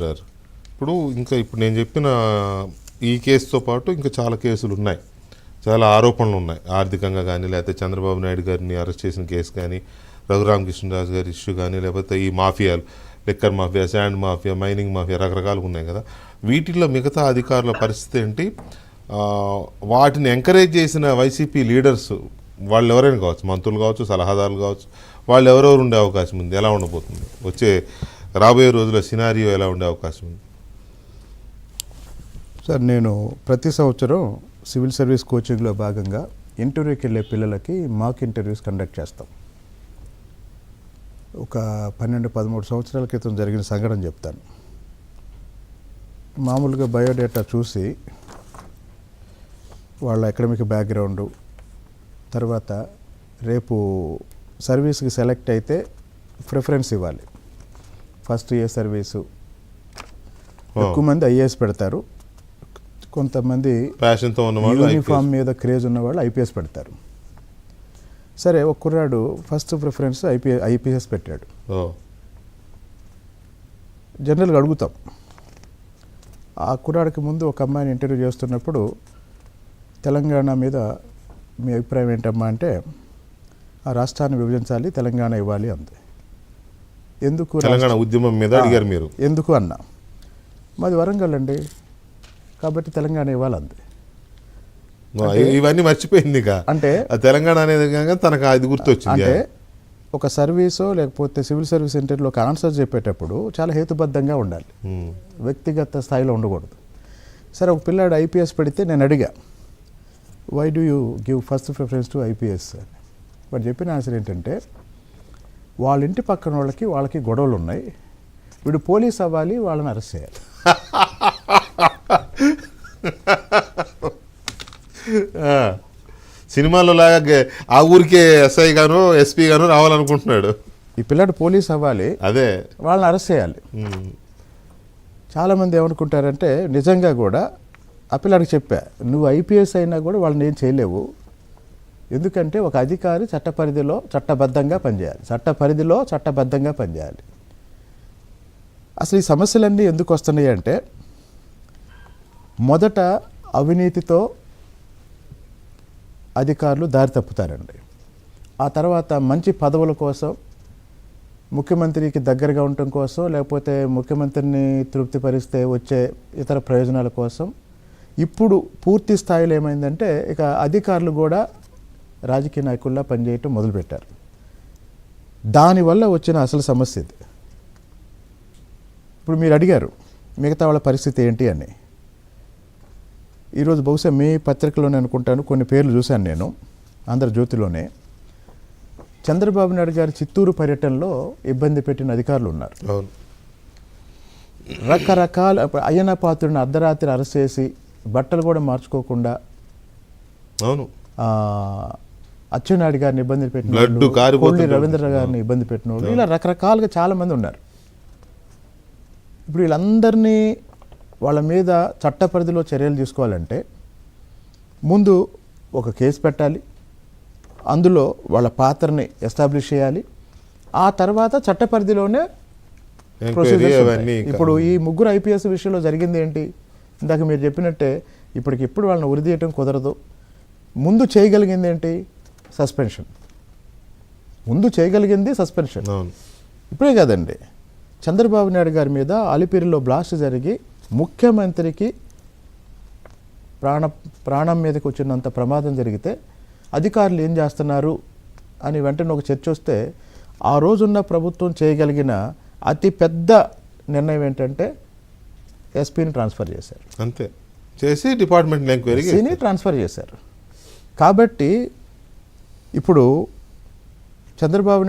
Sir ఇప్పుడు నేను చెప్పిన ఈ కేసుతో పాటు ఇంకా చాలా కేసులు ఉన్నాయి, చాలా ఆరోపణలు ఉన్నాయి. ఆర్థికంగా కానీ, లేకపోతే చంద్రబాబు నాయుడు గారిని అరెస్ట్ చేసిన కేసు కానీ, రఘురామకృష్ణరాజు గారి ఇష్యూ కానీ, లేకపోతే ఈ మాఫియాలు, liquor mafia, sand mafia, mining mafia, రకరకాలుగా ఉన్నాయి కదా. వీటిల్లో మిగతా అధికారుల పరిస్థితి ఏంటి? వాటిని ఎంకరేజ్ చేసిన వైసీపీ లీడర్స్ వాళ్ళు ఎవరైనా కావచ్చు, మంత్రులు కావచ్చు, సలహాదారులు కావచ్చు, వాళ్ళు ఎవరెవరు ఉండే అవకాశం ఉంది? ఎలా ఉండబోతుంది? వచ్చే రాబోయే రోజుల్లో సినారియో ఎలా ఉండే అవకాశం ఉంది? సార్, నేను ప్రతి సంవత్సరం సివిల్ సర్వీస్ కోచింగ్లో భాగంగా ఇంటర్వ్యూకి వెళ్ళే పిల్లలకి మాక్ ఇంటర్వ్యూస్ కండక్ట్ చేస్తాం. ఒక 12-13 సంవత్సరాల క్రితం జరిగిన సంఘటన చెప్తాను. మామూలుగా బయోడేటా చూసి వాళ్ళ అకాడమిక్ బ్యాక్గ్రౌండు, తర్వాత రేపు సర్వీస్కి సెలెక్ట్ అయితే ప్రిఫరెన్స్ ఇవ్వాలి. ఫస్ట్ ఇయర్ సర్వీసు ఎక్కువ మంది ఐఏఎస్ పెడతారు, కొంతమంది ప్యాషన్తో యూనిఫామ్ మీద క్రేజ్ ఉన్నవాళ్ళు ఐపీఎస్ పెడతారు. సరే, ఒక కుర్రాడు ఫస్ట్ ప్రిఫరెన్స్ ఐపీఎస్ పెట్టాడు. జనరల్గా అడుగుతాం, ఆ కుర్రాడికి ముందు ఒక అమ్మాయిని ఇంటర్వ్యూ చేస్తున్నప్పుడు తెలంగాణ మీద మీ అభిప్రాయం ఏంటమ్మా అంటే, ఆ రాష్ట్రాన్ని విభజించాలి, తెలంగాణ ఇవ్వాలి అంది. ఎందుకు? తెలంగాణ ఉద్యమం మీద అడిగారు మీరు. ఎందుకు అన్నా, మాది వరంగల్ అండి, కాబట్టి తెలంగాణ ఇవ్వాలంది. ఇవన్నీ మర్చిపోయింది. అంటే తెలంగాణ అనేది తనకు అది గుర్తొచ్చింది. అంటే ఒక సర్వీసో లేకపోతే సివిల్ సర్వీస్ ఇంటర్వ్యూలో ఒక ఆన్సర్ చెప్పేటప్పుడు చాలా హేతుబద్ధంగా ఉండాలి, వ్యక్తిగత స్థాయిలో ఉండకూడదు. సరే, ఒక పిల్లాడు ఐపీఎస్ పెడితే నేను అడిగా, why do you give first preference to IPS అని. వాడు చెప్పిన ఆన్సర్ ఏంటంటే, వాళ్ళ ఇంటి పక్కన వాళ్ళకి గొడవలు ఉన్నాయి, వీడు పోలీస్ అవ్వాలి, వాళ్ళని అరెస్ట్ చేయాలి. సినిమాలో లాగా ఆ ఊరికే ఎస్ఐ గాను ఎస్పీ గాను రావాలనుకుంటున్నాడు. ఈ పిల్లాడు పోలీస్ అవ్వాలి, అదే వాళ్ళని అరెస్ట్ చేయాలి. చాలామంది ఏమనుకుంటారంటే, నిజంగా కూడా ఆ పిల్లాడికి చెప్పా, నువ్వు ఐపీఎస్ అయినా కూడా వాళ్ళని ఏం చేయలేవు, ఎందుకంటే ఒక అధికారి చట్టబద్ధంగా పనిచేయాలి. అసలు ఈ సమస్యలన్నీ ఎందుకు వస్తున్నాయి అంటే, మొదట అవినీతితో అధికారులు దారి తప్పుతారండి. ఆ తర్వాత మంచి పదవుల కోసం, ముఖ్యమంత్రికి దగ్గరగా ఉండటం కోసం, లేకపోతే ముఖ్యమంత్రిని తృప్తిపరిస్తే వచ్చే ఇతర ప్రయోజనాల కోసం ఇప్పుడు పూర్తి స్థాయిలో ఏమైందంటే, ఇక అధికారులు కూడా రాజకీయ నాయకుల్లా పనిచేయటం మొదలుపెట్టారు. దానివల్ల వచ్చిన అసలు సమస్య ఇది. ఇప్పుడు మీరు అడిగారు మిగతా వాళ్ళ పరిస్థితి ఏంటి అని. ఈరోజు బహుశా మీ పత్రికలోనే అనుకుంటాను, కొన్ని పేర్లు చూశాను నేను, ఆంధ్రజ్యోతిలోనే. చంద్రబాబు నాయుడు గారి చిత్తూరు పర్యటనలో ఇబ్బంది పెట్టిన అధికారులు ఉన్నారు. రకరకాల అయ్యన్న పాత్రుడిని అర్ధరాత్రి అరెస్ట్ చేసి బట్టలు కూడా మార్చుకోకుండా అచ్చెన్నాయుడు గారిని ఇబ్బంది పెట్టిన వాళ్ళు, కొల్లి రవీంద్ర గారిని ఇబ్బంది పెట్టిన వాళ్ళు, ఇలా రకరకాలుగా చాలామంది ఉన్నారు. ఇప్పుడు వీళ్ళందరినీ వాళ్ళ మీద చట్ట పరిధిలో చర్యలు తీసుకోవాలంటే ముందు ఒక కేసు పెట్టాలి, అందులో వాళ్ళ పాత్రని ఎస్టాబ్లిష్ చేయాలి, ఆ తర్వాత చట్ట పరిధిలోనే ప్రొసీజర్స్. ఇప్పుడు ఈ ముగ్గురు ఐపీఎస్ విషయంలో జరిగింది ఏంటి? ఇందాక మీరు చెప్పినట్టే, ఇప్పటికిప్పుడు వాళ్ళని ఉరిదీయటం కుదరదు. ముందు చేయగలిగింది ఏంటి? సస్పెన్షన్. ఇప్పుడే కాదండి, చంద్రబాబు నాయుడు గారి మీద అలిపిరిలో బ్లాస్ట్ జరిగి ముఖ్యమంత్రికి ప్రాణం మీదకి వచ్చినంత ప్రమాదం జరిగితే అధికారులు ఏం చేస్తున్నారు అని వెంటనే ఒక చర్చ వస్తే, ఆ రోజున్న ప్రభుత్వం చేయగలిగిన అతి పెద్ద నిర్ణయం ఏంటంటే ఎస్పీని ట్రాన్స్ఫర్ చేశారు. అంతే, చేసి డిపార్ట్మెంట్ ఎంక్వైరీని ట్రాన్స్ఫర్ చేశారు. కాబట్టి ఇప్పుడు చంద్రబాబు నాయుడు